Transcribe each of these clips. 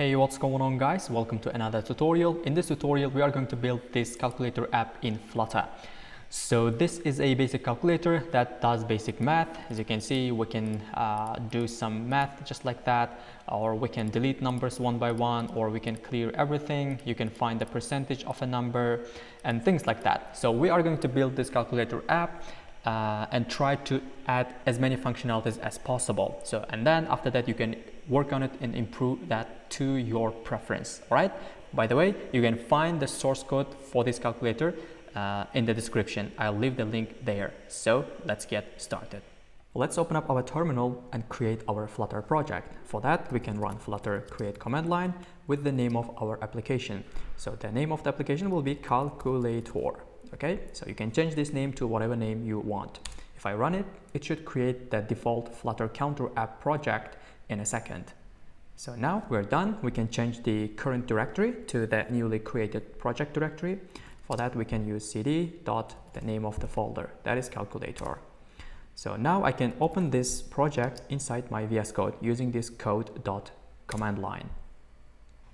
Hey, what's going on guys? Welcome to another tutorial. In this tutorial we are going to build this calculator app in Flutter. So this is a basic calculator that does basic math. As you can see, we can do some math just like that, or we can delete numbers one by one, or we can clear everything. You can find the percentage of a number and things like that. So we are going to build this calculator app and try to add as many functionalities as possible. And then after that you can work on it and improve that to your preference. All right, by the way, you can find the source code for this calculator in the description. I'll leave the link there. So let's get started. Let's open up our terminal and create our Flutter project. For that, we can run flutter create command line with the name of our application. So the name of the application will be calculator. Okay, so you can change this name to whatever name you want. If I run it, it should create the default Flutter counter app project in a second. So now we're done. We can change the current directory to the newly created project directory. For that, we can use cd dot the name of the folder, that is calculator. So now I can open this project inside my VS Code using this code dot command line.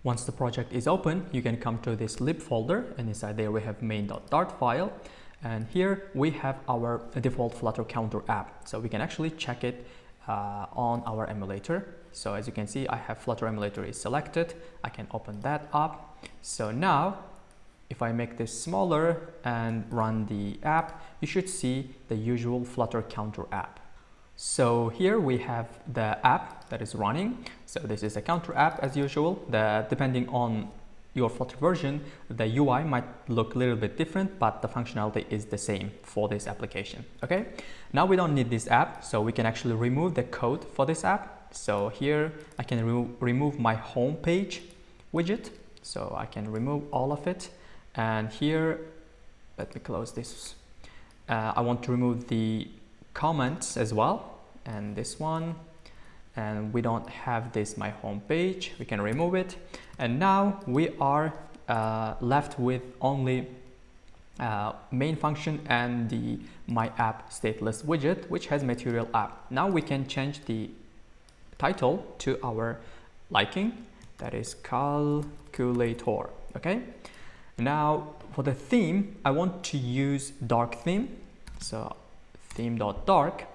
Once the project is open, you can come to this lib folder, and inside there we have main.dart file, and here we have our default Flutter counter app. So we can actually check it on our emulator. So as you can see, I have Flutter emulator is selected. I can open that up. So now if I make this smaller and run the app, you should see the usual Flutter counter app. So here we have the app that is running. So this is a counter app as usual. Depending on your Flutter version, the UI might look a little bit different, but the functionality is the same for this application. Okay, now we don't need this app, so we can actually remove the code for this app. So here I can remove my home page widget. So I can remove all of it. And here, let me close this. I want to remove the comments as well, and this one, and we don't have this my home page. We can remove it, and now we are left with only main function and the my app stateless widget, which has material app. Now we can change the title to our liking, that is calculator. Okay, now for the theme, I want to use dark theme, so theme.dark,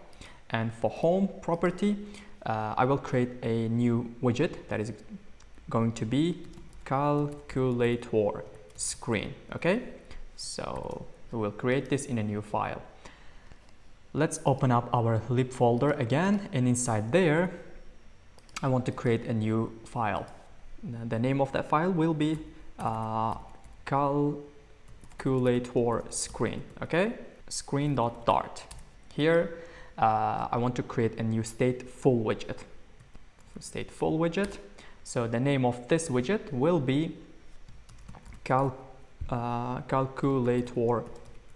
and for home property I will create a new widget that is going to be calculator screen. Okay, so we will create this in a new file. Let's open up our lib folder again, and inside there I want to create a new file. Now, the name of that file will be calculator screen. Okay, screen.dart. Here I want to create a new stateful widget. So the name of this widget will be calculator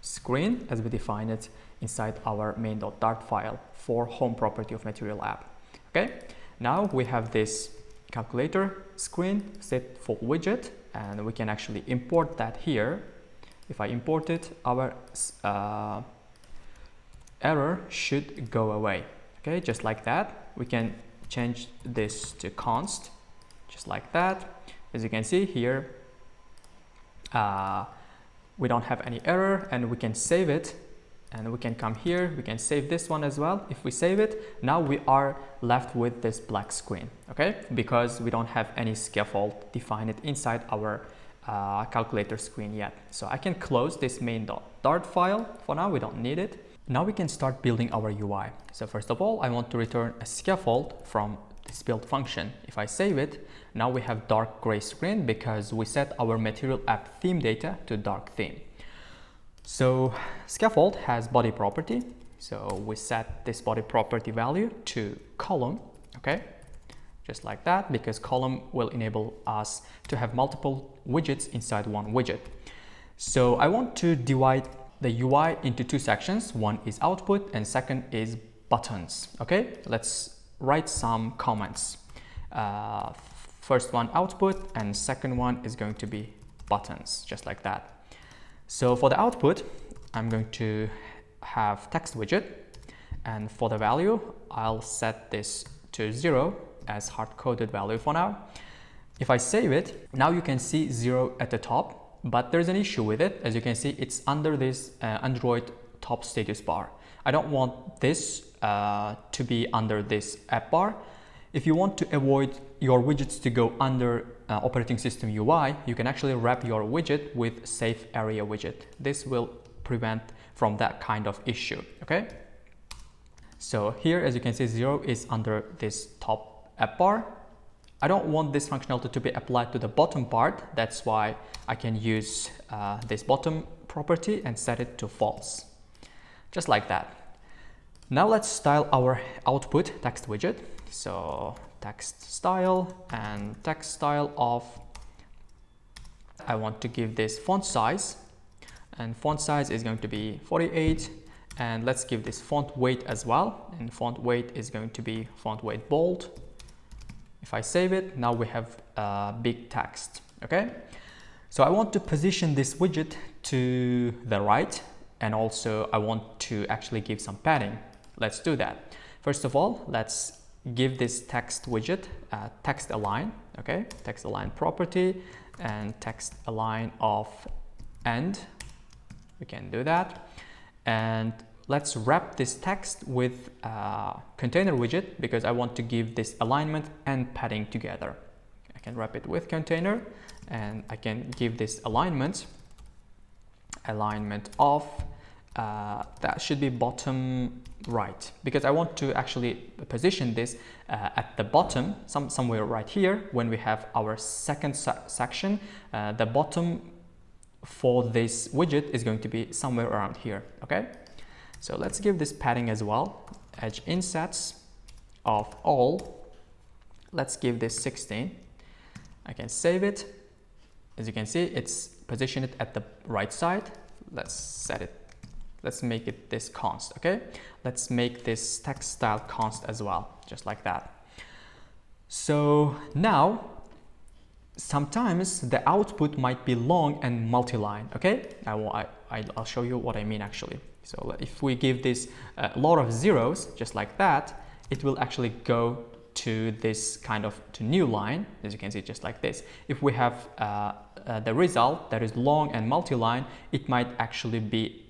screen, as we define it inside our main.dart file for home property of material app. Okay, now we have this calculator screen stateful widget, and we can actually import that here. If I import it, our error should go away. Okay, just like that. We can change this to const, just like that. As you can see here, we don't have any error, and we can save it, and we can come here, we can save this one as well. If we save it, now we are left with this black screen. Okay, because we don't have any scaffold defined inside our calculator screen yet. So I can close this main.dart file. For now, we don't need it. Now we can start building our UI. So first of all, I want to return a scaffold from this build function. If I save it, now we have dark gray screen because we set our material app theme data to dark theme. So scaffold has body property. So we set this body property value to column. Okay, just like that, because column will enable us to have multiple widgets inside one widget. So I want to divide the UI into two sections. One is output and second is buttons. Okay, let's write some comments. First one output, and second one is going to be buttons, just like that. So for the output, I'm going to have text widget, and for the value, I'll set this to 0 as hard-coded value for now. If I save it, now you can see 0 at the top, but there's an issue with it. As you can see, it's under this Android top status bar. I don't want this to be under this app bar. If you want to avoid your widgets to go under operating system UI, you can actually wrap your widget with safe area widget. This will prevent from that kind of issue, okay? So here, as you can see, 0 is under this top app bar. I don't want this functionality to be applied to the bottom part. That's why I can use this bottom property and set it to false. Just like that. Now let's style our output text widget. So text style and text style of, I want to give this font size, and font size is going to be 48, and let's give this font weight as well, and font weight is going to be font weight bold. If I save it, now we have big text, okay? So I want to position this widget to the right, and also I want to actually give some padding. Let's do that. First of all, let's give this text widget text align, okay? Text align property and text align of end. We can do that. And let's wrap this text with container widget because I want to give this alignment and padding together. I can wrap it with container and I can give this alignment of that should be bottom right, because I want to actually position this at the bottom, somewhere right here. When we have our second section, the bottom for this widget is going to be somewhere around here, okay? So let's give this padding as well. Edge insets of all, let's give this 16. I can save it. As you can see, it's positioned at the right side. Let's set it. Let's make it this const, okay? Let's make this text style const as well, just like that. So now, sometimes the output might be long and multi-line, okay? I'll show you what I mean actually. So if we give this a lot of zeros, just like that, it will actually go to this kind of new line, as you can see, just like this. If we have the result that is long and multi-line, it might actually be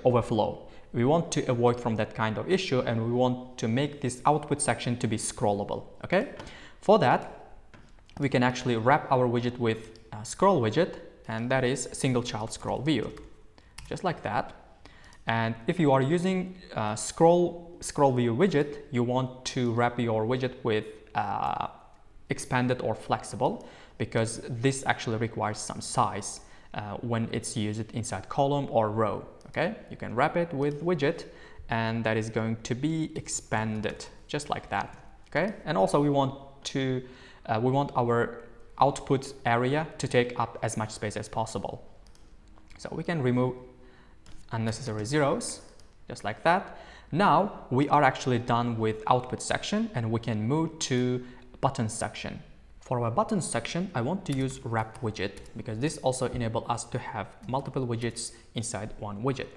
overflow. We want to avoid from that kind of issue, and we want to make this output section to be scrollable, okay? For that, we can actually wrap our widget with a scroll widget, and that is single child scroll view, just like that. And if you are using scroll view widget, you want to wrap your widget with expanded or flexible, because this actually requires some size when it's used inside column or row, okay? You can wrap it with widget, and that is going to be expanded, just like that, okay? And also we want our output area to take up as much space as possible. So we can remove unnecessary zeros, just like that. Now we are actually done with output section, and we can move to button section. For our button section, I want to use wrap widget, because this also enables us to have multiple widgets inside one widget.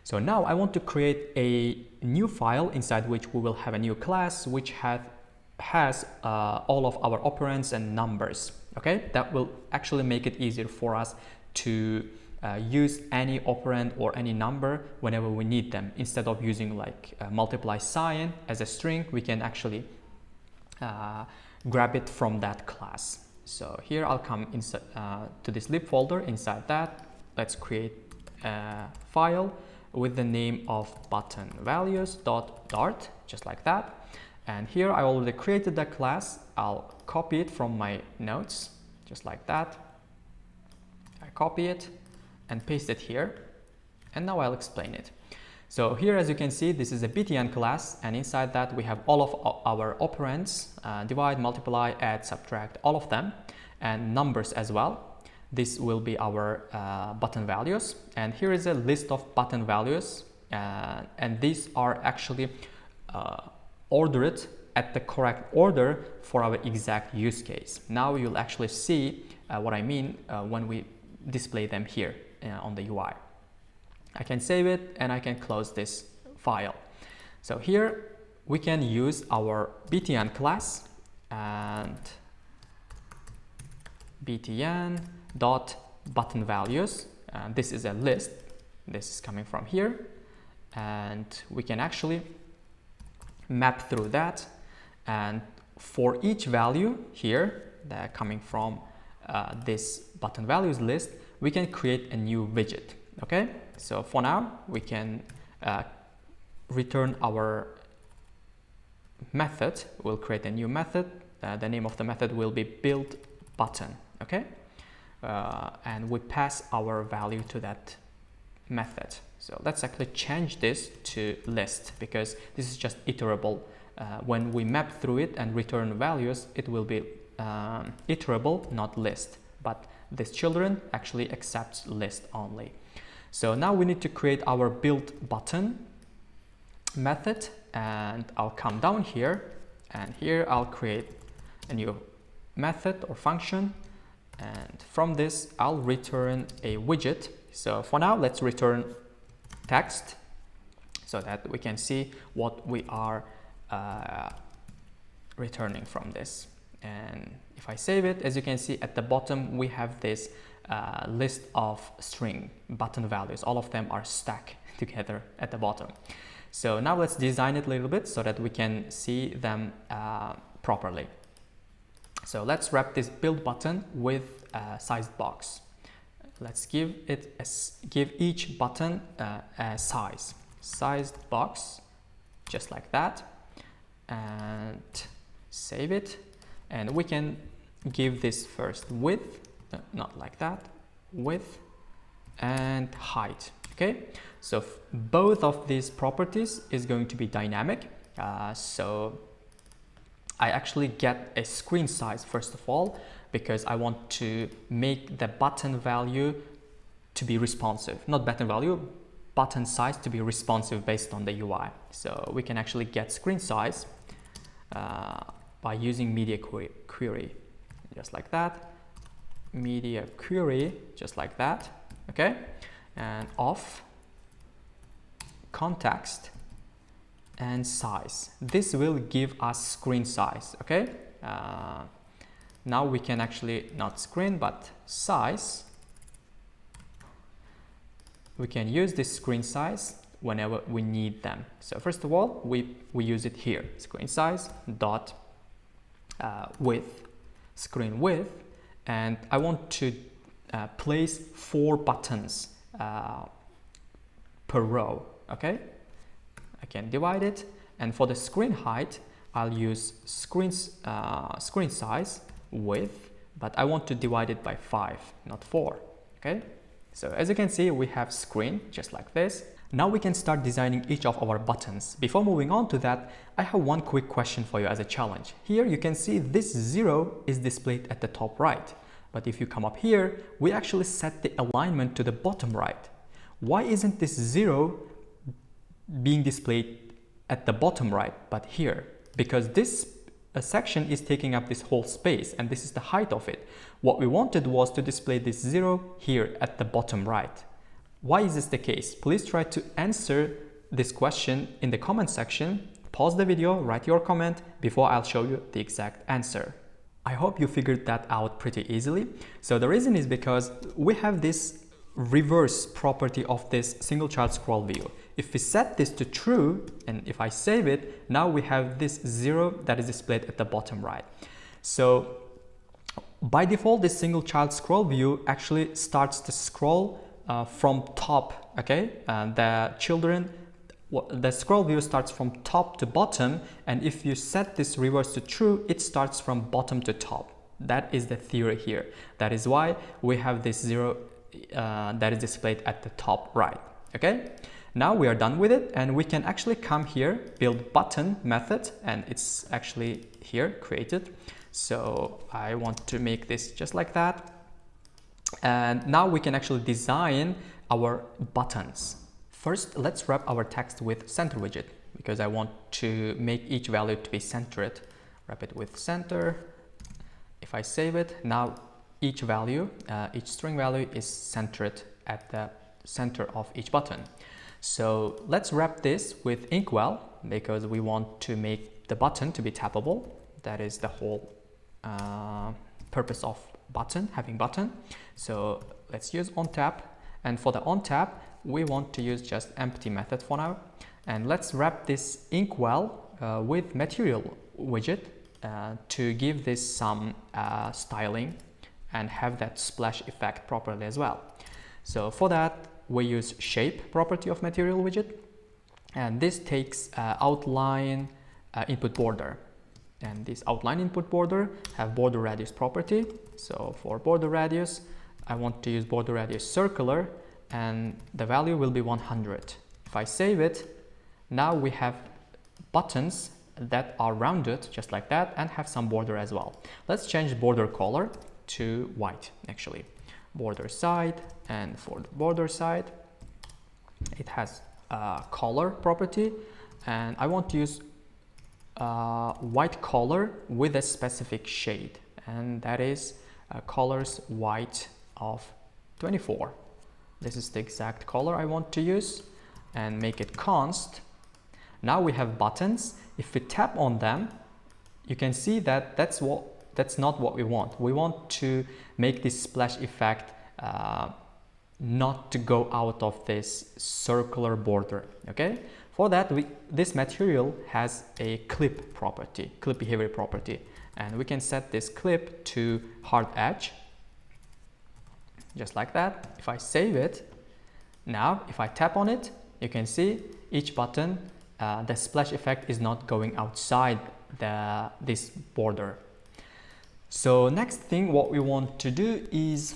So now I want to create a new file inside which we will have a new class which has all of our operands and numbers, okay? That will actually make it easier for us to use any operand or any number whenever we need them. Instead of using like multiply cyan as a string, we can actually grab it from that class. So here I'll come inside to this lib folder. Inside that, let's create a file with the name of button values.dart, just like that. And here I already created that class. I'll copy it from my notes, just like that. I copy it and paste it here, and now I'll explain it. So here, as you can see, this is a btn class, and inside that we have all of our operands, divide, multiply, add, subtract, all of them, and numbers as well. This will be our button values, and here is a list of button values, and these are actually ordered at the correct order for our exact use case. Now you'll actually see what I mean when we display them here on the UI. I can save it and I can close this file. So here we can use our btn class and btn dot button values. This is a list. This is coming from here, and we can actually map through that. And for each value here that coming from this button values list, we can create a new widget. Okay, so for now we can return our method. We'll create a new method. The name of the method will be build button. Okay, and we pass our value to that method. So let's actually change this to list, because this is just iterable. When we map through it and return values, it will be iterable, not list. But this children actually accepts list only. So now we need to create our build button method, and I'll come down here, and here I'll create a new method or function, and from this I'll return a widget. So for now, let's return text so that we can see what we are returning from this. And if I save it, as you can see at the bottom, we have this list of string button values. All of them are stacked together at the bottom. So now let's design it a little bit so that we can see them properly. So let's wrap this build button with a sized box. Let's give each button a sized box, just like that, and save it. And we can give this first width, not like that, width and height. Okay, so both of these properties is going to be dynamic. So I actually get a screen size first of all, because I want to make the button value to be responsive, not button value, button size to be responsive based on the UI. So we can actually get screen size by using media query, just like that, media query, just like that. Okay, and of context and size. This will give us screen size. Okay, now we can actually not screen but size. We can use this screen size whenever we need them. So first of all, we use it here, screen size dot width, screen width, and I want to place 4 buttons per row. Okay, I can divide it, and for the screen height, I'll use screen size width, but I want to divide it by 5, not 4. Okay, so as you can see, we have screen just like this. Now we can start designing each of our buttons. Before moving on to that, I have one quick question for you as a challenge. Here you can see this 0 is displayed at the top right, but if you come up here, we actually set the alignment to the bottom right. Why isn't this 0 being displayed at the bottom right but here? Because this section is taking up this whole space, and this is the height of it. What we wanted was to display this 0 here at the bottom right. Why is this the case? Please try to answer this question in the comment section. Pause the video, write your comment before I'll show you the exact answer. I hope you figured that out pretty easily. So the reason is because we have this reverse property of this single child scroll view. If we set this to true, and if I save it, now we have this 0 that is displayed at the bottom right. So by default, this single child scroll view actually starts to scroll from top. Okay, and the scroll view starts from top to bottom, and if you set this reverse to true, it starts from bottom to top. That is the theory here. That is why we have this 0 that is displayed at the top right. Okay, now we are done with it, and we can actually come here, build button method, and it's actually here created. So I want to make this just like that. And now we can actually design our buttons. First, let's wrap our text with center widget, because I want to make each value to be centered. Wrap it with center. If I save it, now each value, each string value is centered at the center of each button. So let's wrap this with inkwell, because we want to make the button to be tappable. that is the whole purpose of button, having button. So let's use onTap, and for the onTap we want to use just empty method for now, and let's wrap this inkwell with material widget to give this some styling and have that splash effect properly as well. So for that we use shape property of material widget, and this takes outline input border, and this outline input border have border radius property. So for border radius I want to use border radius circular, and the value will be 100. If I save it, now we have buttons that are rounded just like that and have some border as well. Let's change border color to white actually. Border side, and for the border side it has a color property, and I want to use white color with a specific shade, and that is colors white of 24. This is the exact color I want to use, and make it const. Now we have buttons. If we tap on them, you can see that that's not what we want. We want to make this splash effect not to go out of this circular border. Okay, for that this material has a clip property, clip behavior property, and we can set this clip to hard edge just like that. If I save it, now if I tap on it, you can see each button the splash effect is not going outside this border. So next thing what we want to do is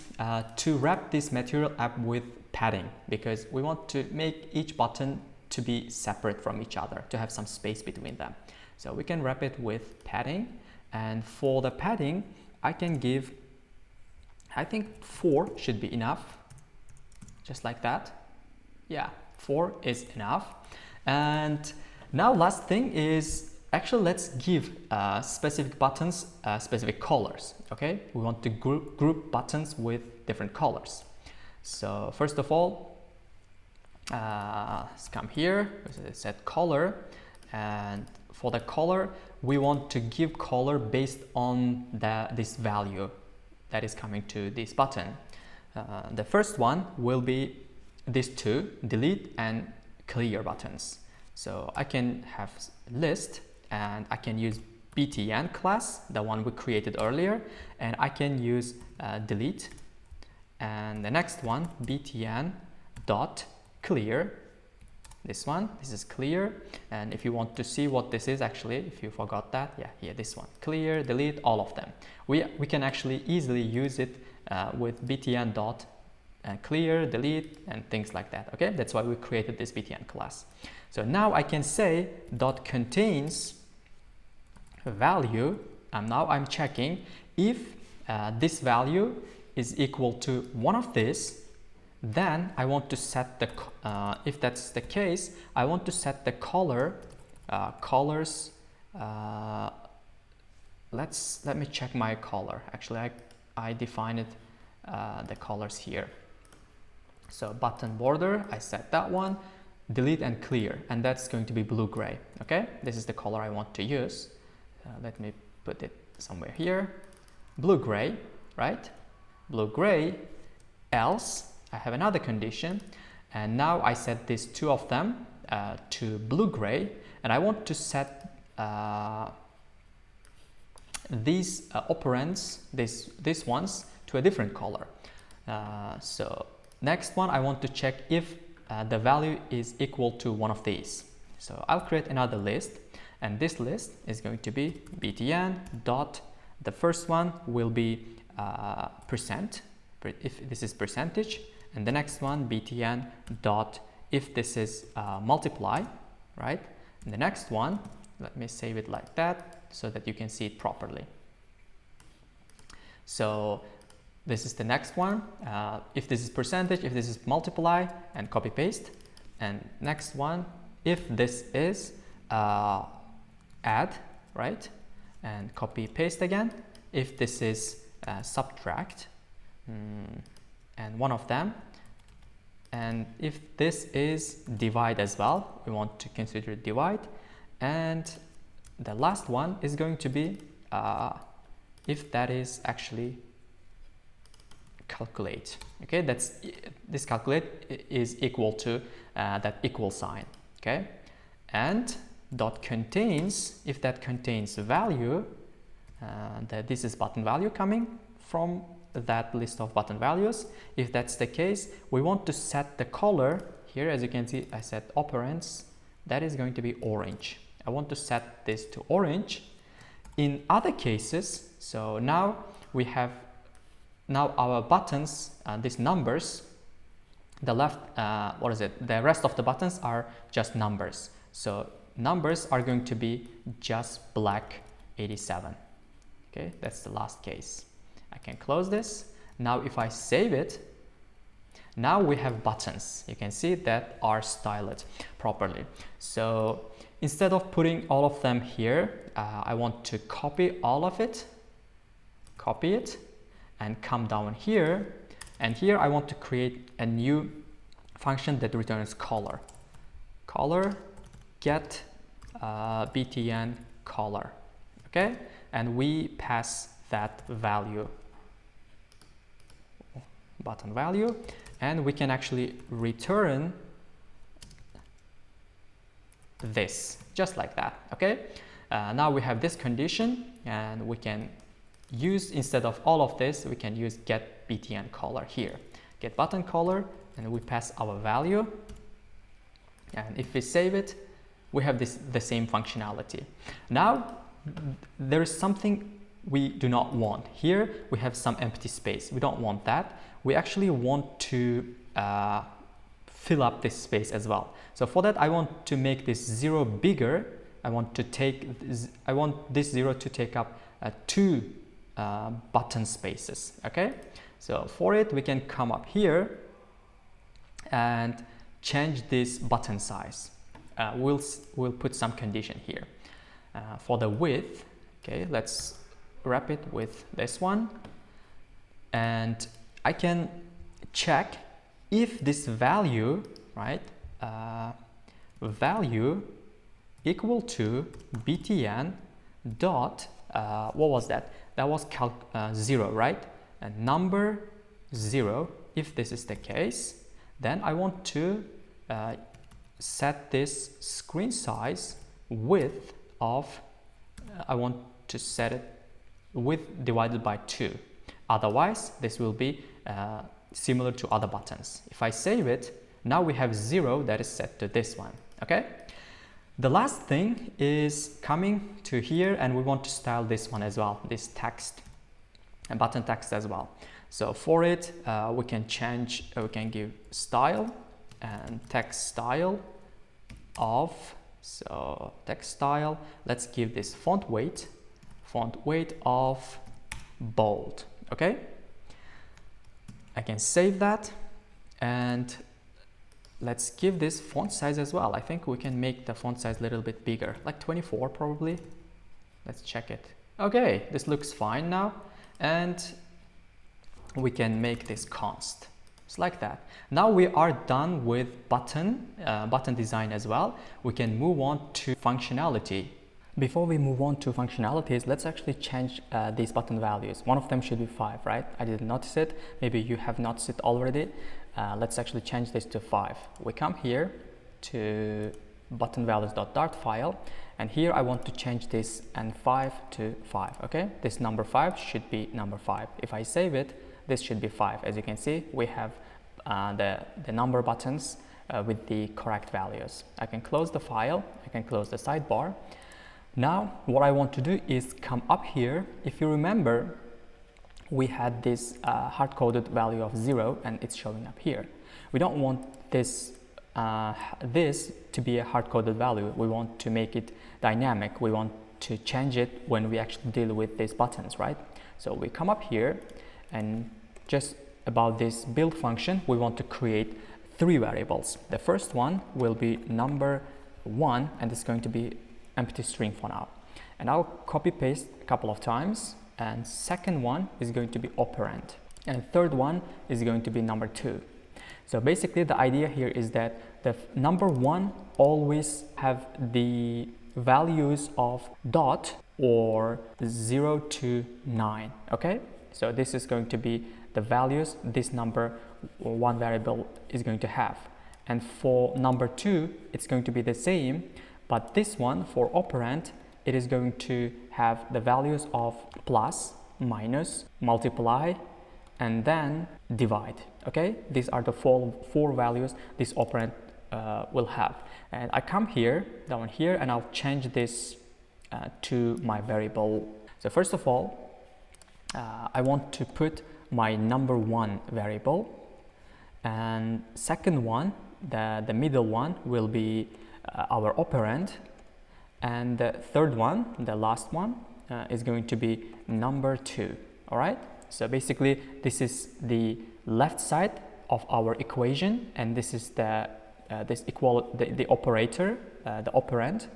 to wrap this material app with padding, because we want to make each button to be separate from each other, to have some space between them. So we can wrap it with padding, and for the padding I can give, I think 4 should be enough, just like that. Yeah, 4 is enough. And now last thing is, actually let's give specific buttons specific colors. Okay, we want to group buttons with different colors. So first of all, let's come here, set color, and for the color we want to give color based on this value that is coming to this button. The first one will be these two, delete and clear buttons. So I can have list, and I can use btn class, the one we created earlier, and I can use delete, and the next one btn dot clear. This one, this is clear, and if you want to see what this is, actually if you forgot that, yeah, here, this one, clear, delete, all of them. We can actually easily use it with btn dot clear, delete, and things like that. Okay, that's why we created this btn class. So now I can say dot contains value, and now I'm checking if this value is equal to one of these, then I want to set the if that's the case, I want to set the color colors. Let me check my color. Actually I define it the colors here. So button border, I set that one, delete and clear, and that's going to be blue gray. Okay, this is the color I want to use. Let me put it somewhere here. Blue gray, right? Blue gray, else I have another condition, and now I set these two of them to blue gray, and I want to set these operands, these ones, to a different color. So next one, I want to check if the value is equal to one of these. So I'll create another list, and this list is going to be btn dot, the first one will be percent, if this is percentage, and the next one btn dot if this is multiply, right? And the next one, let me save it like that so that you can see it properly. So this is the next one, if this is percentage, if this is multiply, and copy paste. And next one, if this is add, right? And copy paste again. If this is subtract, and one of them. And if this is divide as well, we want to consider divide. And the last one is going to be if that is actually calculate. Okay, that's this calculate is equal to that equal sign. Okay, and dot contains, if that contains value, that this is button value coming from that list of button values. If that's the case, we want to set the color here. As you can see, I set operands, that is going to be orange. I want to set this to orange. In other cases, so now we have our buttons, these numbers, the left, the rest of the buttons are just numbers. So numbers are going to be just black 87. Okay, that's the last case. I can close this. Now if I save it, now we have buttons. You can see that are styled properly. So instead of putting all of them here, I want to copy all of it, copy it, and come down here. And here I want to create a new function that returns color. Color get btn color. Okay, and we pass that value, button value, and we can actually return this just like that. Okay, now we have this condition, and we can use, instead of all of this, we can use get btn color here, get button color, and we pass our value. And if we save it, we have the same functionality. Now there is something we do not want. Here we have some empty space. We don't want that. We actually want to fill up this space as well. So for that, I want to make this 0 bigger. I want this 0 to take up 2 button spaces. Okay, so for it we can come up here and change this button size. We'll put some condition here for the width. Okay, let's wrap it with this one, and I can check if this value, right, value equal to btn dot what was that? That was 0, right? And number 0. If this is the case, then I want to set this screen size width of, I want to set it width divided by 2. Otherwise, this will be similar to other buttons. If I save it, now we have 0 that is set to this one. Okay. The last thing is coming to here, and we want to style this one as well, this text and button text as well. So for it, we can change, we can give style and text style of, so text style, let's give this font weight of bold. Okay, I can save that, and let's give this font size as well. I think we can make the font size a little bit bigger, like 24 probably. Let's check it. Okay, this looks fine now, and we can make this const. It's like that. Now we are done with button design as well. We can move on to functionality. Before we move on to functionalities, let's actually change these button values. One of them should be 5, right? I didn't notice it. Maybe you have noticed it already. Let's actually change this to 5. We come here to button values.dart file, and here I want to change this and 5 to 5. Okay, this number 5 should be number 5. If I save it, this should be 5. As you can see, we have the number buttons with the correct values. I can close the file. I can close the sidebar. Now what I want to do is come up here. If you remember, we had this hard-coded value of 0, and it's showing up here. We don't want this to be a hard-coded value. We want to make it dynamic. We want to change it when we actually deal with these buttons, right? So we come up here, and just about this build function, we want to create 3 variables. The first one will be number 1, and it's going to be empty string for now. And I'll copy paste a couple of times. And second one is going to be operand, and third one is going to be number 2. So basically the idea here is that the number 1 always have the values of dot or 0 to 9. Okay, so this is going to be the values this number or one variable is going to have. And for number 2, it's going to be the same, but this one for operand, it is going to have the values of plus, minus, multiply, and then divide. Okay, these are the four values this operand will have. And I come here, down here, and I'll change this to my variable. So first of all, I want to put my number 1 variable, and second one, the middle one, will be our operand, and the third one, the last one, is going to be number 2. All right, so basically this is the left side of our equation, and this is the operator, the operand,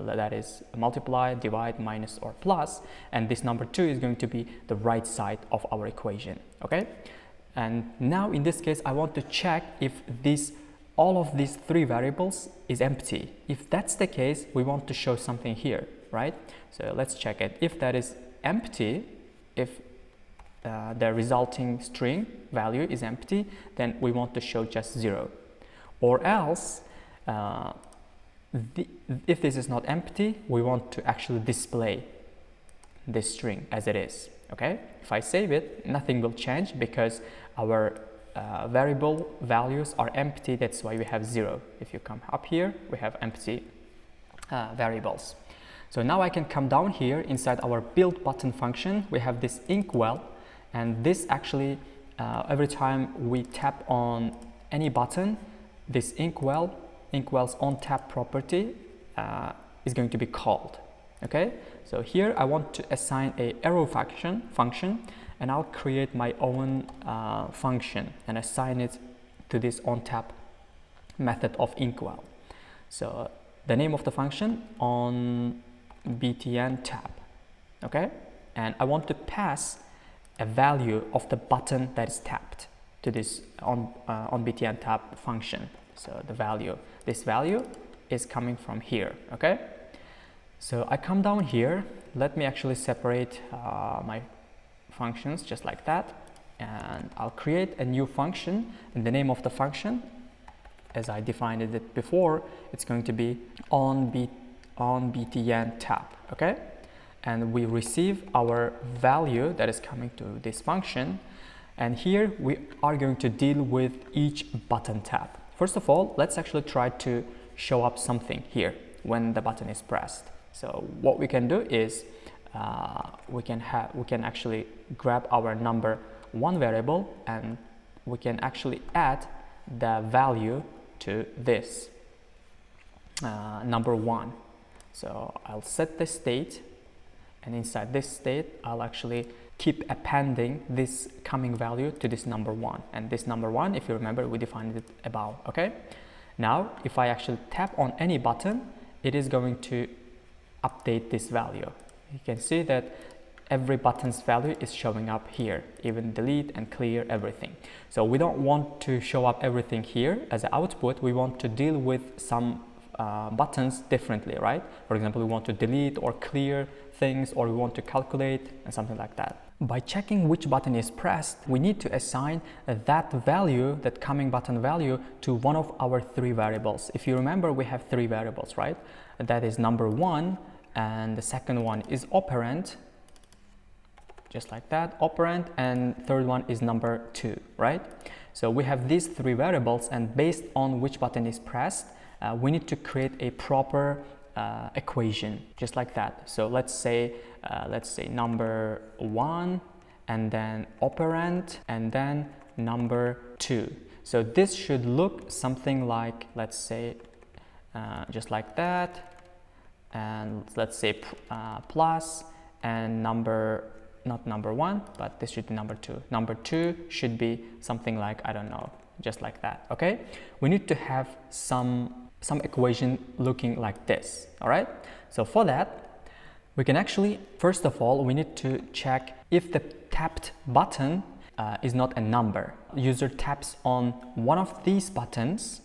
that is multiply, divide, minus, or plus, and this number 2 is going to be the right side of our equation. Okay, and now in this case I want to check if all of these 3 variables is empty. If that's the case, we want to show something here, right? So let's check it. If that is empty, if the resulting string value is empty, then we want to show just 0. Or else, if this is not empty, we want to actually display this string as it is. Okay, if I save it, nothing will change because our variable values are empty. That's why we have 0. If you come up here, we have empty variables. So now I can come down here inside our build button function. We have this inkwell, and this actually every time we tap on any button, this inkwell's on tap property is going to be called. Okay, so here I want to assign a arrow function, and I'll create my own function and assign it to this on tap method of inkwell. So the name of the function on btn tab. Okay, and I want to pass a value of the button that is tapped to this on btn tab function. So the value, this value is coming from here. Okay, so I come down here. Let me actually separate my functions just like that, and I'll create a new function, and the name of the function, as I defined it before, it's going to be on btn tab. Okay, and we receive our value that is coming to this function, and here we are going to deal with each button tap. First of all, let's actually try to show up something here when the button is pressed. So what we can do is we can actually grab our number 1 variable, and we can actually add the value to this number 1. So I'll set the state, and inside this state I'll actually keep appending this coming value to this number 1, and this number 1, if you remember, we defined it above. Okay, now if I actually tap on any button, it is going to update this value. You can see that every button's value is showing up here, even delete and clear, everything. So we don't want to show up everything here as an output. We want to deal with some buttons differently, right? For example, we want to delete or clear things, or we want to calculate and something like that. By checking which button is pressed, we need to assign that value, that coming button value, to one of our 3 variables. If you remember, we have 3 variables, right? That is number 1, and the second one is operand, just like that, operand, and third one is number 2, right? So we have these 3 variables, and based on which button is pressed, we need to create a proper equation, just like that. So let's say number 1, and then operand, and then number 2. So this should look something like, let's say, just like that, and let's say plus, and not number 1, but this should be number 2. Number 2 should be something like, I don't know, just like that. Okay, we need to have some equation looking like this. All right, so for that, we can actually, first of all, we need to check if the tapped button is not a number. User taps on one of these buttons,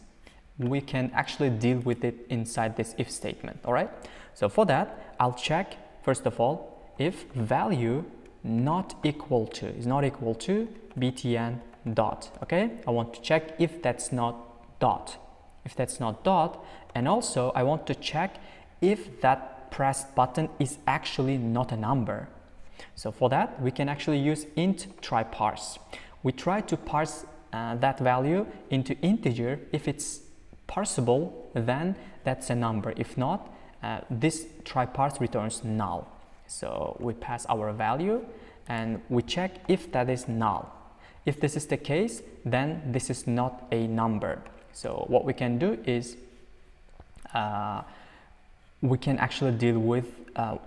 we can actually deal with it inside this if statement. All right, so for that, I'll check first of all, if value not equal to is not equal to btn dot. Okay, I want to check if that's not dot, and also I want to check if that pressed button is actually not a number. So for that, we can actually use int try parse. We try to parse that value into integer. If it's parsable, then that's a number. If not, this try parse returns null. So we pass our value and we check if that is null. If this is the case, then this is not a number. So what we can do is we can actually deal with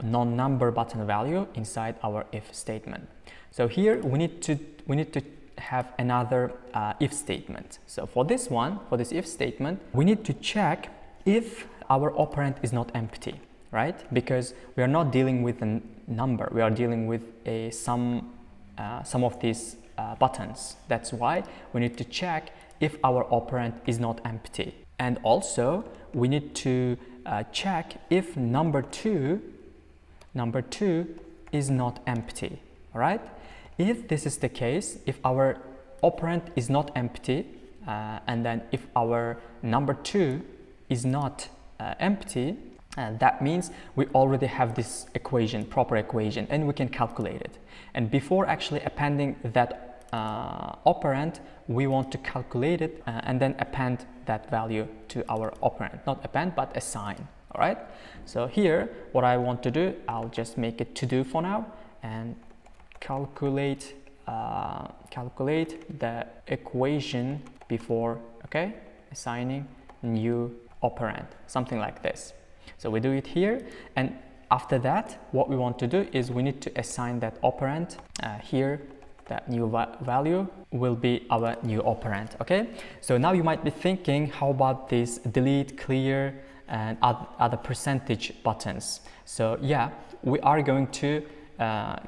non-number button value inside our if statement. So here we need to have another if statement. So for this if statement, we need to check if our operand is not empty, right? Because we are not dealing with a number, we are dealing with a some of these buttons. That's why we need to check if our operand is not empty. And also we need to check if number two is not empty. All right, if this is the case, if our operand is not empty, and then if our number 2 is not empty, that means we already have this equation, proper equation, and we can calculate it. And before actually appending that operand, we want to calculate it and then append that value to our operand. Not append, but assign. All right. So here, what I want to do, I'll just make it to do for now and calculate the equation before, okay, assigning new operand, something like this. So we do it here, and after that, what we want to do is we need to assign that operand here. That new value will be our new operand. Okay, so now you might be thinking, how about this delete, clear, and other percentage buttons? So yeah, we are going to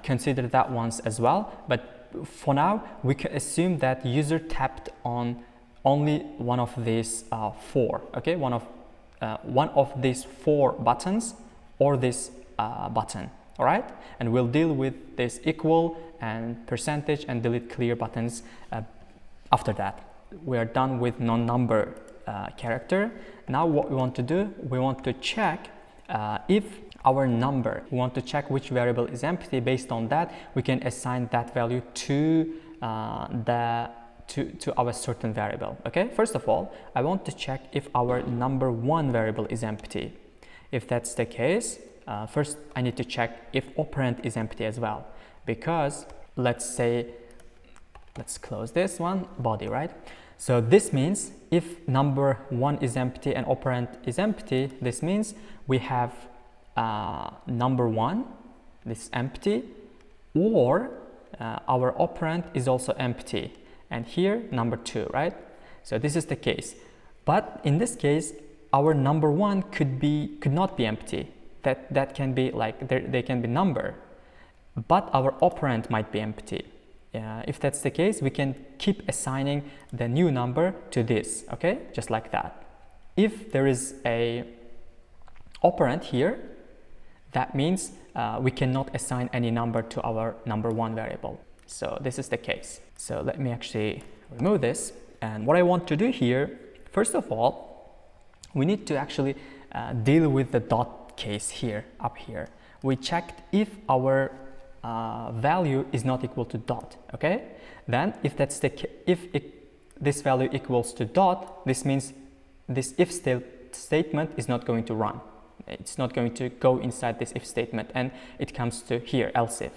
consider that ones as well, but for now we can assume that user tapped on only one of these four. Okay, one of these four buttons or this button. All right, and we'll deal with this equal and percentage and delete, clear buttons after that. We are done with non-number character. Now what we want to do, we want to check if our number, we want to check which variable is empty. Based on that, we can assign that value to our certain variable. Okay, first of all, I want to check if our number 1 variable is empty. If that's the case, first I need to check if operand is empty as well, because let's say, let's close this one, body, right? So this means if number 1 is empty and operand is empty, this means we have number 1, this empty, or our operand is also empty, and here number 2, right? So this is the case, but in this case our number 1 could not be empty. That can be like they can be number, but our operand might be empty. If that's the case, we can keep assigning the new number to this. Okay, just like that. If there is a operand here, that means we cannot assign any number to our number 1 variable. So this is the case. So let me actually remove this. And what I want to do here, first of all, we need to actually deal with the dot case here, up here. We checked if our value is not equal to dot. Okay, then if that's the this value equals to dot, this means this if statement is not going to run. It's not going to go inside this if statement, and it comes to here, else if.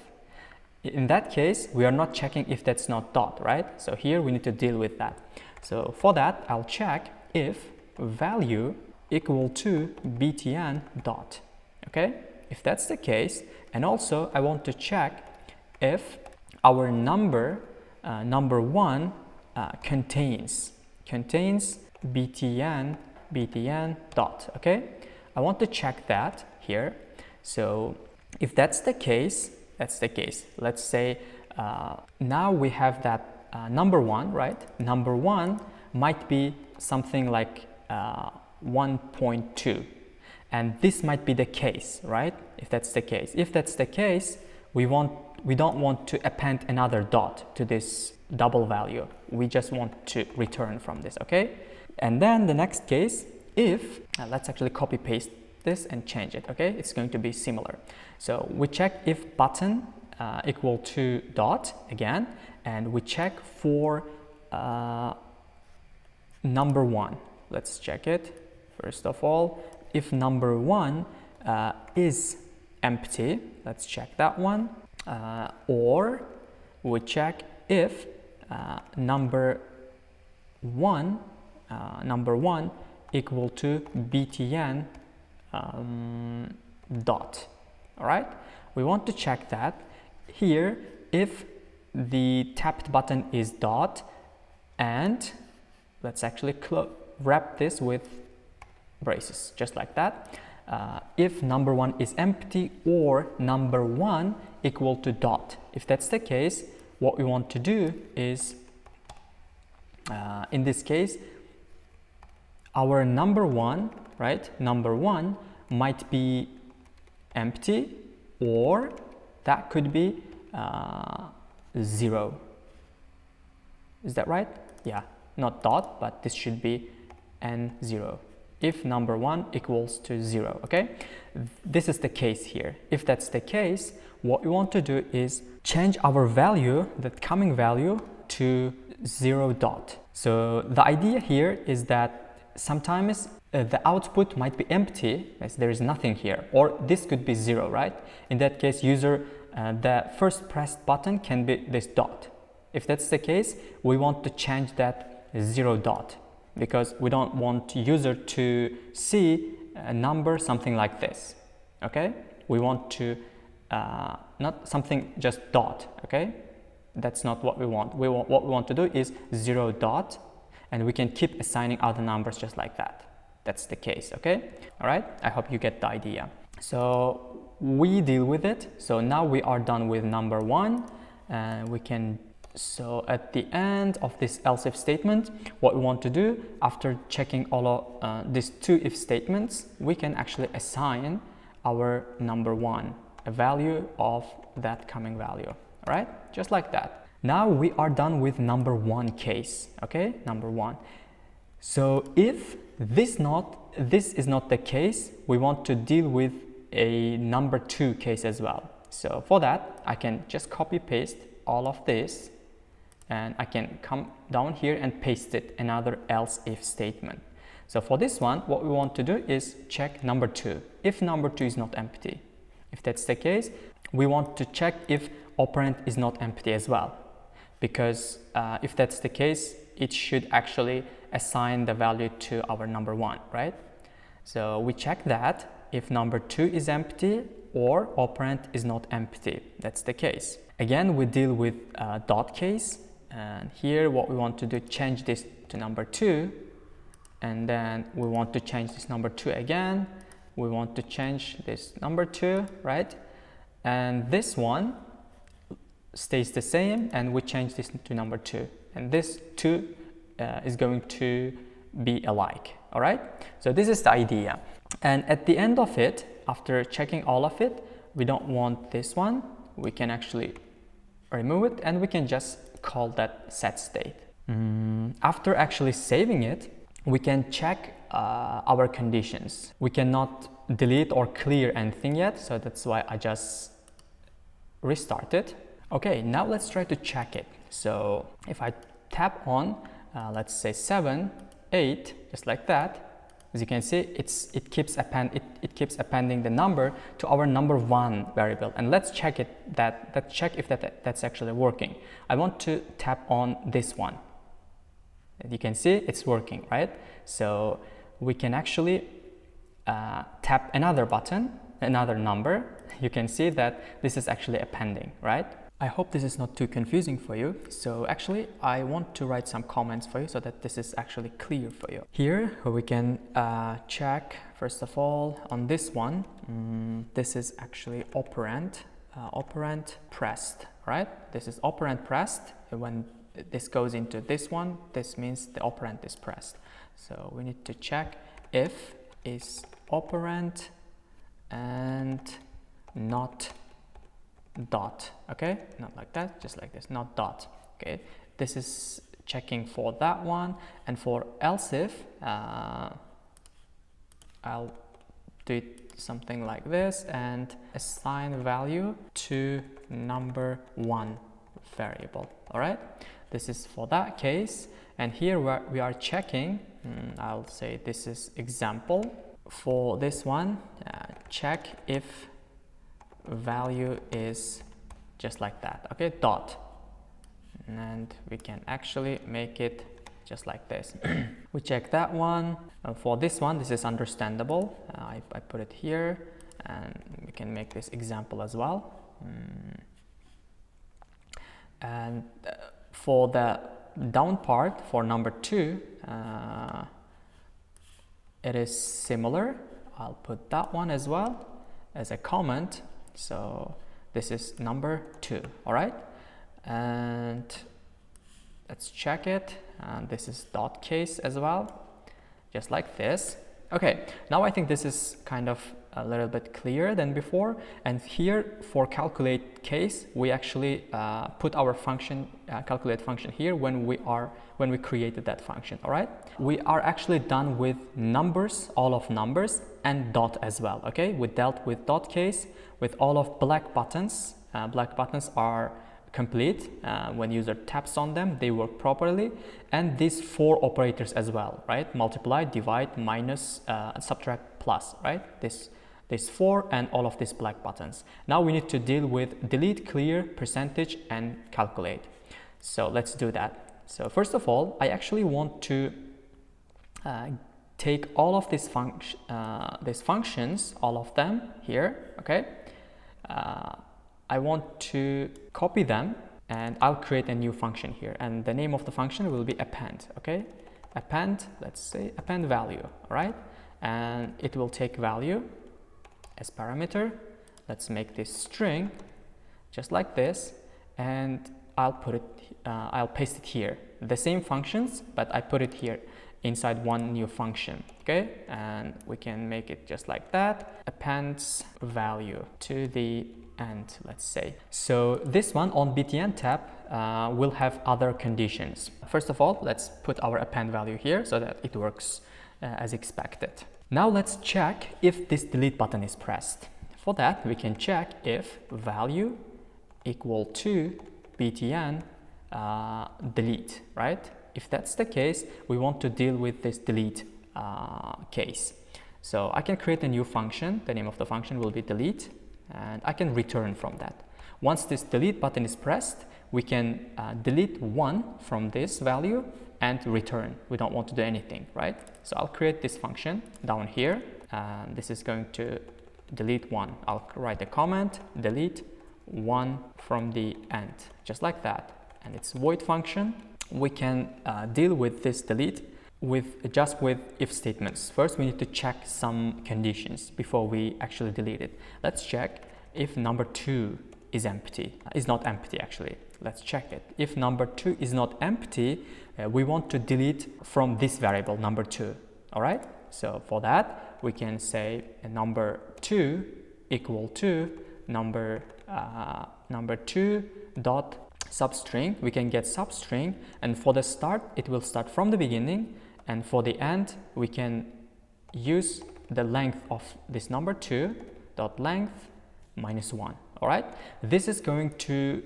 In that case, we are not checking if that's not dot, right? So here we need to deal with that. So for that, I'll check if value equal to btn dot. Okay, if that's the case, and also I want to check if our number 1 contains btn dot. Okay, I want to check that here. So if that's the case, let's say now we have that number 1, right? Number 1 might be something like 1.2, And this might be the case, right? If that's the case, we don't want to append another dot to this double value. We just want to return from this, okay? And then the next case, if, let's actually copy paste this and change it, okay? It's going to be similar. So we check if button equal to dot again, and we check for number 1. Let's check it. First of all, if number 1 is empty, let's check that one. Or we check if number 1 equal to btn dot. All right, we want to check that here if the tapped button is dot, and let's actually wrap this with braces just like that. If number 1 is empty or number 1 equal to dot. If that's the case, what we want to do is in this case our number 1, right, number 1 might be empty, or that could be 0. Is that right? Yeah, not dot, but this should be n0 if number 1 equals to 0. Okay, this is the case here. If that's the case, what we want to do is change our value, that coming value, to 0 dot. So the idea here is that sometimes the output might be empty, as there is nothing here, or this could be 0, right? In that case, user, the first pressed button can be this dot. If that's the case, we want to change that 0 dot, because we don't want user to see a number something like this. Okay, we want to not something just dot. Okay, that's not what we want. What we want to do is 0 dot, and we can keep assigning other numbers just like that. That's the case. Okay, all right, I hope you get the idea. So we deal with it. So now we are done with number 1, and we can. So at the end of this else if statement, what we want to do, after checking all of these 2 if statements, we can actually assign our number 1 a value of that coming value. All right, just like that. Now we are done with number 1 case. Okay, number 1. So if this is not the case, we want to deal with a number 2 case as well. So for that, I can just copy paste all of this, and I can come down here and paste it another else if statement. So for this one, what we want to do is check number 2. If number 2 is not empty, if that's the case, we want to check if operand is not empty as well, because if that's the case, it should actually assign the value to our number 1, right? So we check that if number 2 is empty or operand is not empty. That's the case. Again, we deal with dot case. And here what we want to do, change this to number 2, and then we want to change this number 2 again. We want to change this number 2, right? And this one stays the same, and we change this to number 2, and this 2 is going to be alike. All right, so this is the idea. And at the end of it, after checking all of it, we don't want this one. We can actually remove it, and we can just call that set state. After actually saving it, we can check our conditions. We cannot delete or clear anything yet, so that's why I just restart it. Okay, now let's try to check it. So if I tap on let's say 7, 8, just like that, as you can see, it keeps appending the number to our number 1 variable. And let's check it, check if that's actually working. I want to tap on this one. You can see it's working, right? So we can actually tap another button, another number. You can see that this is actually appending, right? I hope this is not too confusing for you. So actually, I want to write some comments for you so that this is actually clear for you. Here we can check, first of all, on this one. This is actually operand pressed, right? This is operand pressed. When this goes into this one, this means the operand is pressed. So we need to check if is operand and not dot. Okay, not like that, just like this, not dot. Okay, this is checking for that one. And for else if, I'll do it something like this and assign value to number1 variable. All right, this is for that case. And here we are checking, I'll say this is example. For this one, check if value is just like that. Okay, dot. And we can actually make it just like this. We check that one. For this one, this is understandable. I put it here, and we can make this example as well. And for the down part, for number2, it is similar. I'll put that one as well as a comment. So this is number2. All right, and let's check it. And this is dot case as well, just like this. Okay, now I think this is kind of a little bit clearer than before. And here for calculate case, we actually put our function, calculate function here when we created that function. All right, we are actually done with numbers, all of numbers, and dot as well. Okay, we dealt with dot case with all of black buttons. Black buttons are complete. When user taps on them, they work properly. And these 4 operators as well, right? Multiply, divide, minus, subtract, plus, right? This 4 and all of these black buttons. Now we need to deal with delete, clear, percentage, and calculate. So let's do that. So first of all, I actually want to take all of these functions, all of them here, okay? I want to copy them, and I'll create a new function here, and the name of the function will be append. Okay, append, let's say append value. All right, and it will take value as parameter. Let's make this string just like this, and I'll paste it here, the same functions, but I put it here inside one new function. Okay, and we can make it just like that, appends value to the end, let's say. So this one on btn tab will have other conditions. First of all, let's put our append value here so that it works as expected. Now let's check if this delete button is pressed. For that, we can check if value equal to btn delete, right? If that's the case, we want to deal with this delete case. So I can create a new function. The name of the function will be delete, and I can return from that. Once this delete button is pressed, we can delete 1 from this value and return. We don't want to do anything, right? So I'll create this function down here, and this is going to delete 1. I'll write a comment, delete 1 from the end, just like that. And it's void function. We can deal with this delete just with if statements. First, we need to check some conditions before we actually delete it. Let's check if number2 is empty. Is not empty actually. Let's check it. If number2 is not empty, we want to delete from this variable number2. All right. So for that, we can say number2 equal to number2 dot substring. We can get substring, and for the start, it will start from the beginning. And for the end, we can use the length of this number2 dot length minus 1. All right, this is going to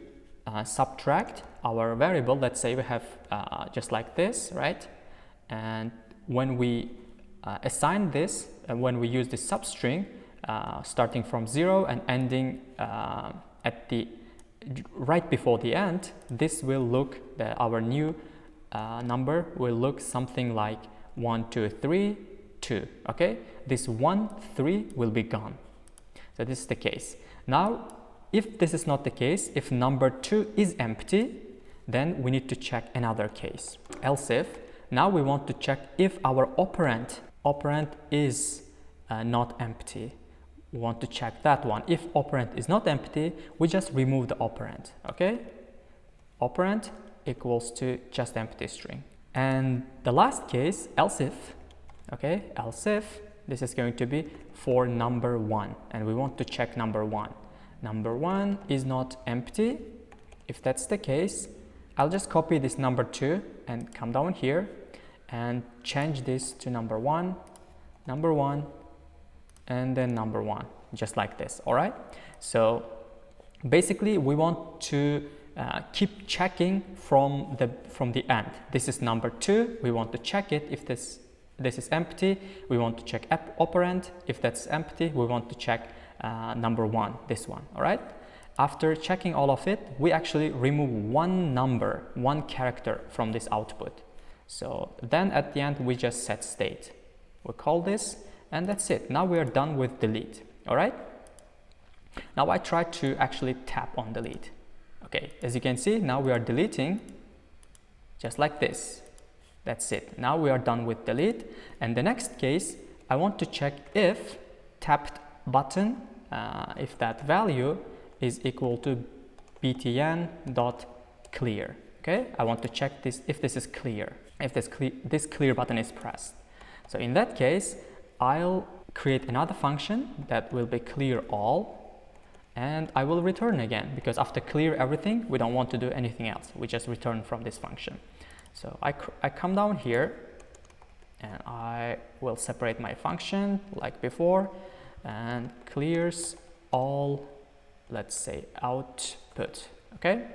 subtract our variable. Let's say we have just like this, right? And when we assign this, when we use this substring, starting from 0 and ending at the right before the end, this will look our new number will look something like 1 2 3 2. Okay, this 1 3 will be gone. So this is the case. Now if this is not the case, if number2 is empty, then we need to check another case. Else if, now we want to check if our operand is not empty. We want to check that one. If operand is not empty, we just remove the operand. Okay, operand equals to just empty string. And the last case, else if. Okay, else if this is going to be for number 1, and we want to check number 1. Number 1 is not empty. If that's the case, I'll just copy this number 2 and come down here and change this to number 1, and then number 1, just like this. All right, so basically we want to keep checking from the end. This is number 2, we want to check it. If this is empty, we want to check operand. If that's empty, we want to check number 1, this one. All right, after checking all of it, we actually remove one number, one character from this output. So then at the end we just set state. We call this, and that's it. Now we are done with delete. All right, now I try to actually tap on delete. Okay, as you can see, now we are deleting just like this. That's it. Now we are done with delete. And the next case, I want to check if tapped button, if that value is equal to btn.clear. Okay, I want to check this if this is clear, if this clear button is pressed. So in that case, I'll create another function that will be clear all, and I will return again, because after clear everything, we don't want to do anything else. We just return from this function. So I come down here and I will separate my function like before, and clears all, let's say output. Okay,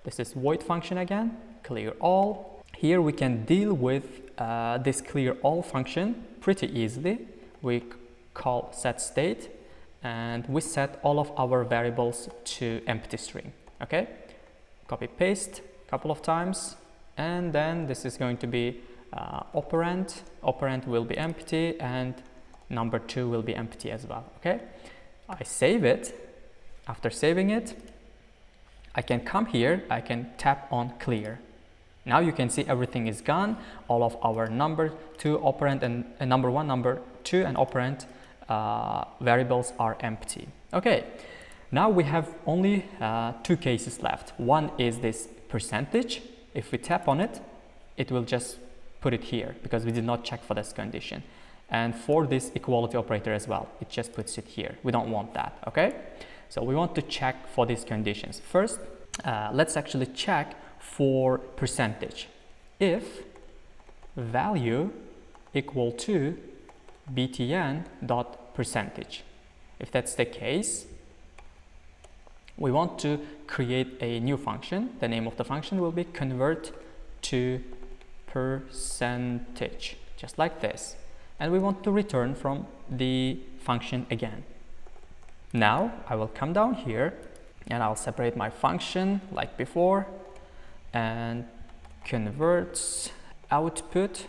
this is void function again, clear all. Here we can deal with this clear all function pretty easily. We call set state, and we set all of our variables to empty string. Okay, copy paste a couple of times, and then this is going to be operand. Operand will be empty, and number 2 will be empty as well. Okay, I save it. After saving it, I can come here, I can tap on clear. Now you can see everything is gone. All of our number 2 operand and number 1, number 2 and operand variables are empty. Okay, now we have only 2 cases left. One is this percentage. If we tap on it, it will just put it here because we did not check for this condition. And for this equality operator as well, it just puts it here. We don't want that. Okay, so we want to check for these conditions. First, let's actually check for percentage. If value equal to btn dot percentage. If that's the case, we want to create a new function. The name of the function will be convert to percentage, just like this. And we want to return from the function again. Now I will come down here and I'll separate my function like before, and converts output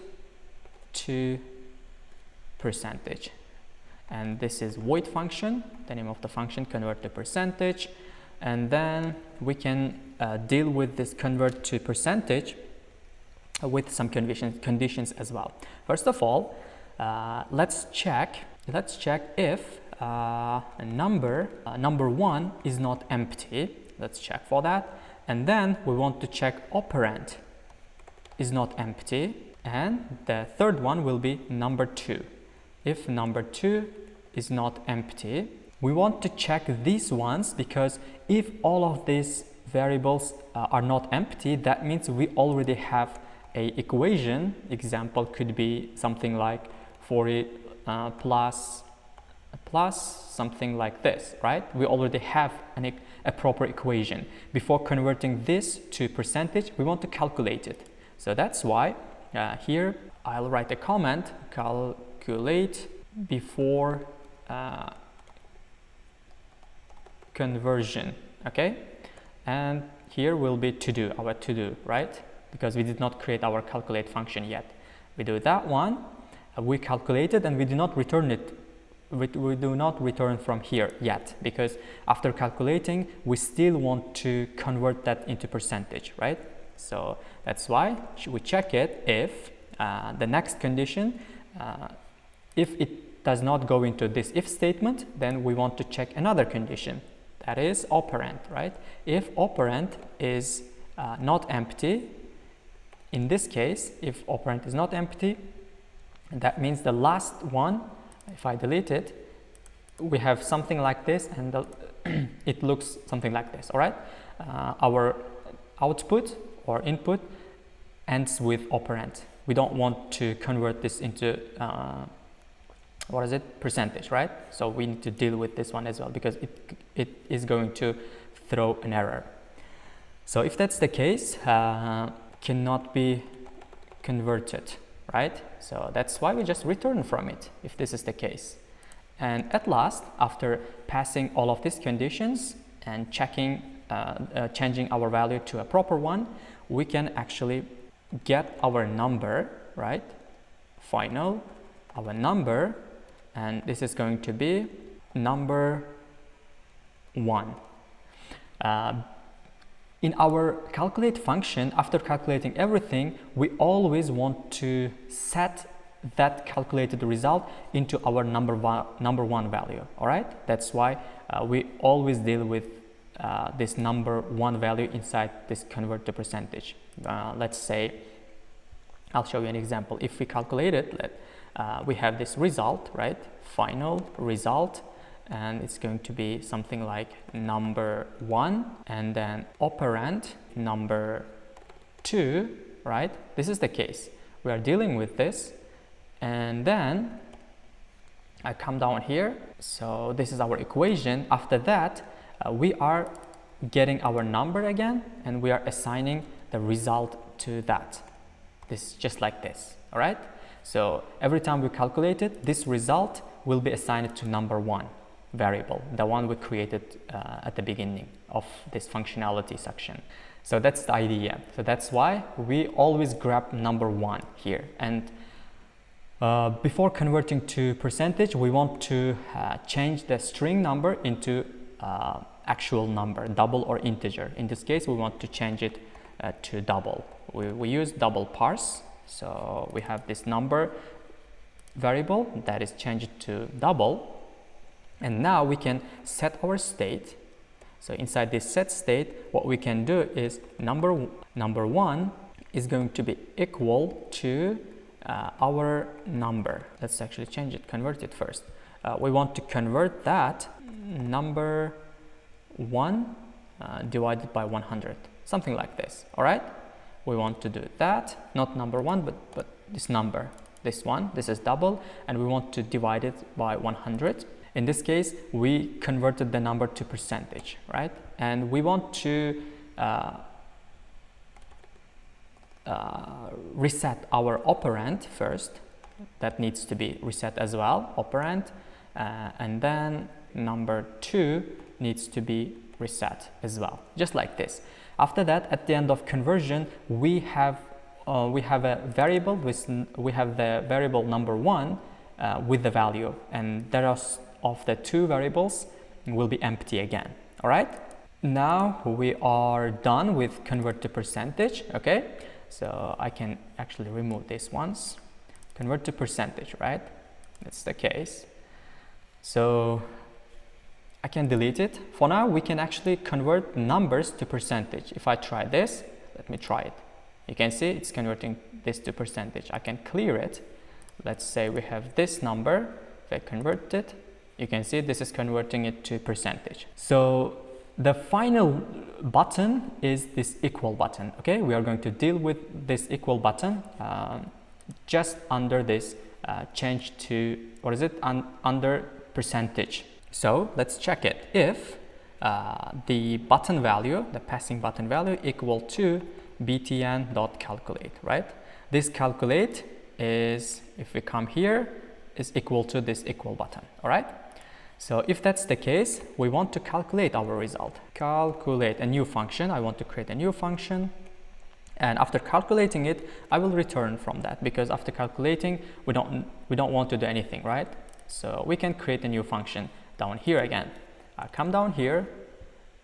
to percentage. And this is void function, the name of the function, convert to percentage. And then we can deal with this convert to percentage with some conditions as well. First of all, let's check if number 1 is not empty. Let's check for that. And then we want to check operand is not empty, and the third one will be number 2. If number 2 is not empty, we want to check these ones, because if all of these variables are not empty, that means we already have a equation. Example could be something like 40 plus something like this, right? We already have a proper equation. Before converting this to percentage, we want to calculate it. So that's why here I'll write a comment, calculate before conversion. Okay, and here will be to do, our to do, right? Because we did not create our calculate function yet. We do that one, we calculate it, and we do not return it. We do not return from here yet, because after calculating we still want to convert that into percentage, right? So that's why we check it if the next condition, if it does not go into this if statement, then we want to check another condition, that is operand, right? If operand is not empty, in this case, if operand is not empty, that means the last one If I delete it, we have something like this, and it looks something like this. All right, our output or input ends with operand. We don't want to convert this into percentage, right? So we need to deal with this one as well, because it is going to throw an error. So if that's the case, cannot be converted, right? So that's why we just return from it if this is the case. And at last, after passing all of these conditions and checking, changing our value to a proper one, we can actually get our number, right? Final, our number, and this is going to be number 1. In our calculate function, after calculating everything, we always want to set that calculated result into our number one value. All right, that's why we always deal with this number 1 value inside this convert to percentage. Let's say, I'll show you an example. If we calculate it, we have this result, right? Final result, and it's going to be something like number 1 and then operand number 2, right? This is the case. We are dealing with this, and then I come down here. So this is our equation. After that, we are getting our number again, and we are assigning the result to that. This is just like this, all right? So every time we calculate it, this result will be assigned to number 1 variable, the one we created at the beginning of this functionality section. So that's the idea. So that's why we always grab number 1 here. And before converting to percentage, we want to change the string number into actual number, double or integer. In this case, we want to change it to double. We use double parse. So we have this number variable that is changed to double. And now we can set our state. So inside this set state, what we can do is number 1 is going to be equal to our number. Let's actually change it, convert it first. We want to convert that number 1 divided by 100, something like this. All right, we want to do that, not number 1, but this number, this one, this is double, and we want to divide it by 100. In this case, we converted the number to percentage, right? And we want to reset our operand first. That needs to be reset as well, operand, and then number 2 needs to be reset as well, just like this. After that, at the end of conversion, we have a variable we have the variable number 1 with the value, and the rest of the 2 variables will be empty again. All right, now we are done with convert to percentage. Okay, so I can actually remove these ones. Convert to percentage, right? That's the case. So I can delete it. For now, we can actually convert numbers to percentage. If I try this, let me try it. You can see it's converting this to percentage. I can clear it. Let's say we have this number. If I convert it, you can see this is converting it to percentage. So the final button is this equal button. Okay, we are going to deal with this equal button just under this change to, what is it, under percentage. So let's check it. If the button value, the passing button value equal to btn.calculate, right? This calculate is, if we come here, is equal to this equal button. All right, so if that's the case, we want to calculate our result. Calculate a new function. I want to create a new function, and after calculating it, I will return from that, because after calculating, we don't want to do anything, right? So we can create a new function down here again. I come down here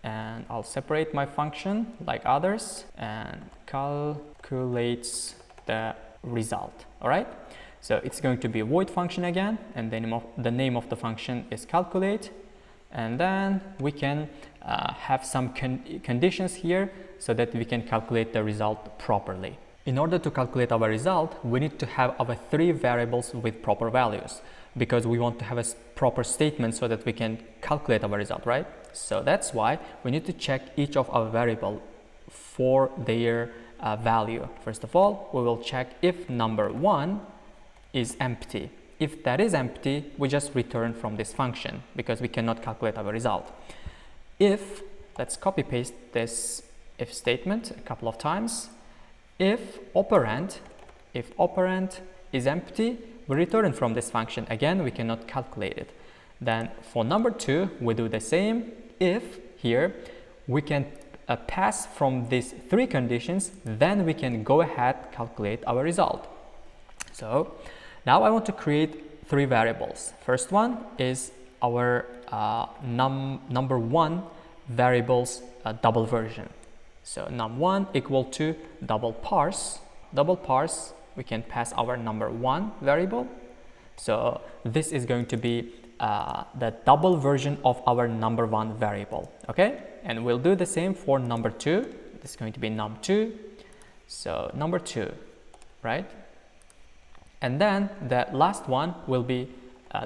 and I'll separate my function like others and calculates the result. All right, so it's going to be a void function again, and the name of the function is calculate, and then we can have some conditions here so that we can calculate the result properly. In order to calculate our result, we need to have our 3 variables with proper values. because we want to have a proper statement so that we can calculate our result, right? So that's why we need to check each of our variable for their value. First of all, we will check if number 1 is empty. If that is empty, we just return from this function because we cannot calculate our result. If, let's copy paste this if statement a couple of times. If operand is empty, we return from this function. Again, we cannot calculate it. Then for number 2, we do the same. If here we can pass from these 3 conditions, then we can go ahead calculate our result. So now I want to create 3 variables. First one is our number 1 variable's double version. So num1 equal to double parse. Double parse, we can pass our number 1 variable. So this is going to be the double version of our number 1 variable. Okay, and we'll do the same for number 2. This is going to be num2. So number 2, right? And then the last one will be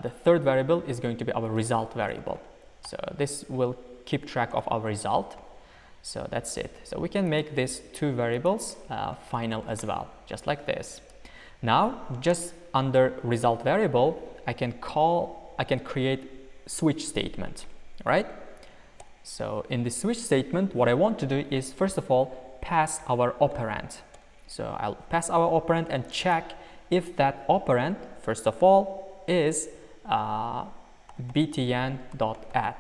the third variable is going to be our result variable. So this will keep track of our result. So that's it. So we can make these 2 variables final as well, just like this. Now, just under result variable, I can create switch statement, right? So in the switch statement, what I want to do is first of all pass our operand. So I'll pass our operand and check if that operand, first of all, is btn.add.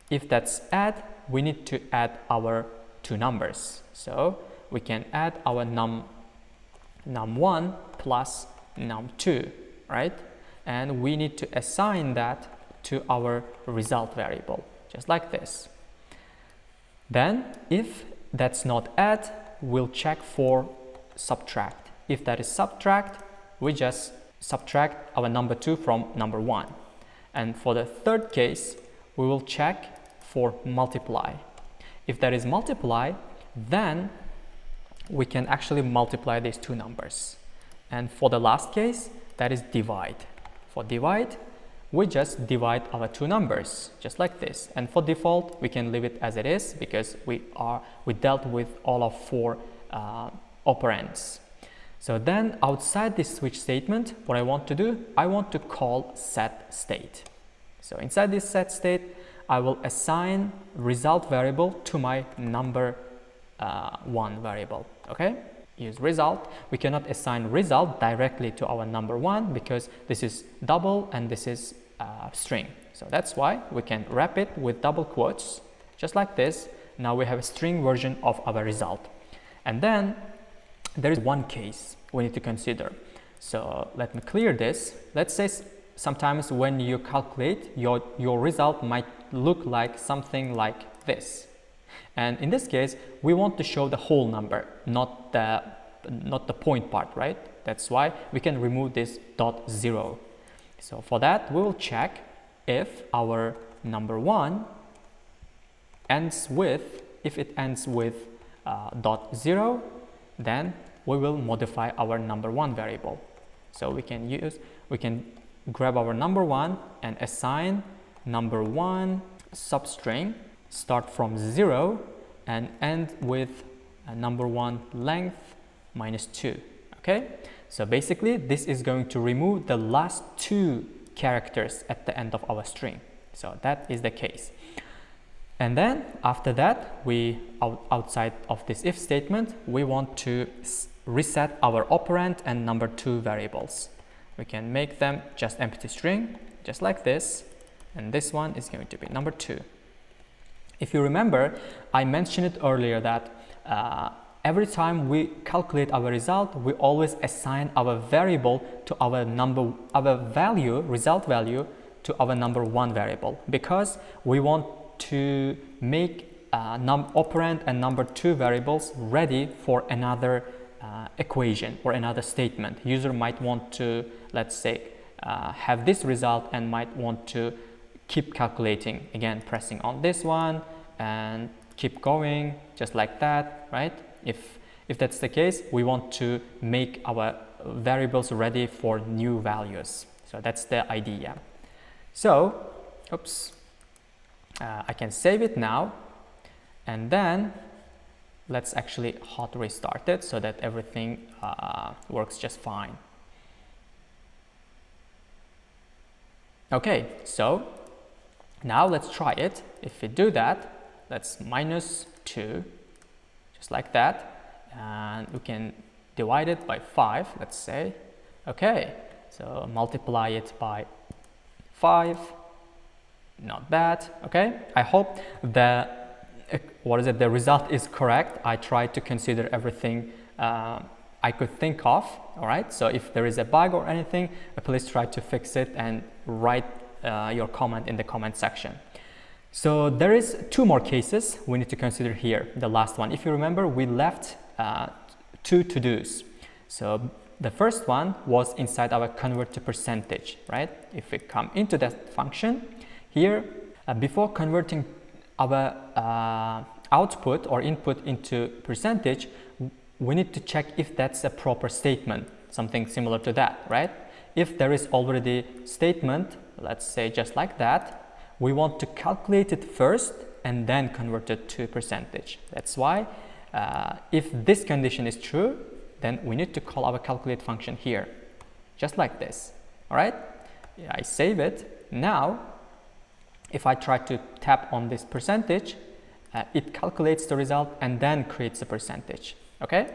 If that's add, we need to add our 2 numbers. So we can add our num1 plus num2, right? And we need to assign that to our result variable, just like this. Then if that's not add, we'll check for subtract. If that is subtract, we just subtract our number 2 from number 1. And for the third case, we will check for multiply. If that is multiply, then we can actually multiply these 2 numbers. And for the last case, that is divide. For divide, we just divide our 2 numbers, just like this. And for default, we can leave it as it is because we dealt with all of 4 operands. So then outside this switch statement, what I want to do, I want to call set state. So inside this set state, I will assign result variable to my number 1 variable. Okay, use result. We cannot assign result directly to our number 1 because this is double and this is string. So that's why we can wrap it with double quotes, just like this. Now we have a string version of our result. And then there is one case we need to consider. So let me clear this. Let's say sometimes when you calculate, your result might look like something like this. And in this case, we want to show the whole number, not the point part, right? That's why we can remove this .0. So for that, we will check if our number 1 ends with, if it ends with .0, then we will modify our number 1 variable. So we can grab our number 1 and assign number 1 substring, start from 0 and end with number 1 length minus 2. Okay, so basically this is going to remove the last 2 characters at the end of our string. So that is the case. And then after that, we outside of this if statement, we want to reset our operand and number 2 variables. We can make them just empty string, just like this, and this one is going to be number 2. If you remember, I mentioned it earlier that every time we calculate our result, we always assign our variable to our result value to our number 1 variable, because we want to make operand and number 2 variables ready for another equation or another statement. User might want to, let's say, have this result and might want to keep calculating, again pressing on this one and keep going just like that, right? If that's the case, we want to make our variables ready for new values. So that's the idea. So, oops, I can save it now, and then let's actually hot restart it so that everything works just fine. Okay, so now let's try it. If we do that, let's -2, just like that, and we can divide it by 5, let's say. Okay, so multiply it by 5, not bad. Okay, I hope the the result is correct. I tried to consider everything I could think of. All right, so if there is a bug or anything, please try to fix it and write your comment in the comment section. So there is 2 more cases we need to consider here. The last one, if you remember, we left 2 to-dos. So the first one was inside our convert to percentage, right? If we come into that function here, before converting our output or input into percentage, we need to check if that's a proper statement, something similar to that, right? If there is already statement, let's say just like that, we want to calculate it first and then convert it to percentage. That's why if this condition is true, then we need to call our calculate function here, just like this. All right, I save it. Now if I try to tap on this percentage, it calculates the result and then creates a percentage. Okay,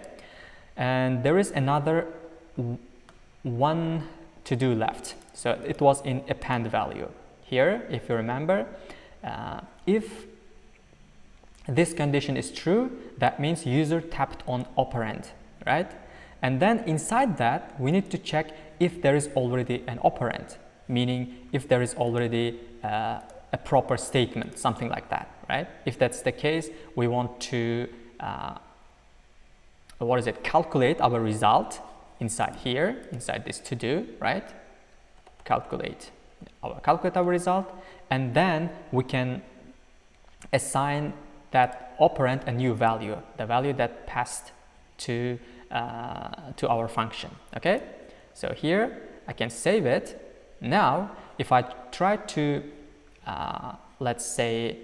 and there is another one to do left. So it was in append value. Here, if you remember, if this condition is true, that means user tapped on operand, right? And then inside that, we need to check if there is already an operand, meaning if there is already a proper statement, something like that, right? If that's the case, we want to calculate our result inside here, inside this to do, right? Calculate our result, and then we can assign that operand a new value, the value that passed to our function. Okay, so here I can save it. Now if I try to let's say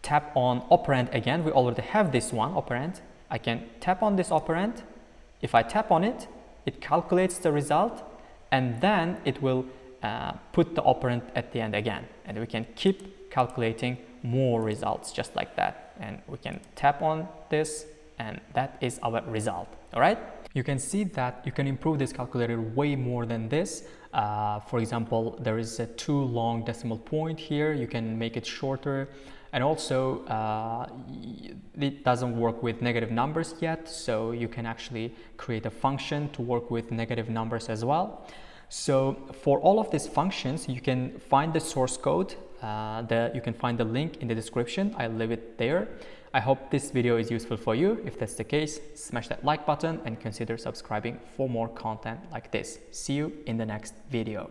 tap on operand again, we already have this one operand. I can tap on this operand. If I tap on it, it calculates the result, and then it will put the operand at the end again, and we can keep calculating more results just like that, and we can tap on this, and that is our result. All right, you can see that you can improve this calculator way more than this. For example, there is a too long decimal point here, you can make it shorter, and also it doesn't work with negative numbers yet, so you can actually create a function to work with negative numbers as well. So for all of these functions, you can find the source code, you can find the link in the description. I'll leave it there. I hope this video is useful for you. If that's the case, smash that like button and consider subscribing for more content like this. See you in the next video.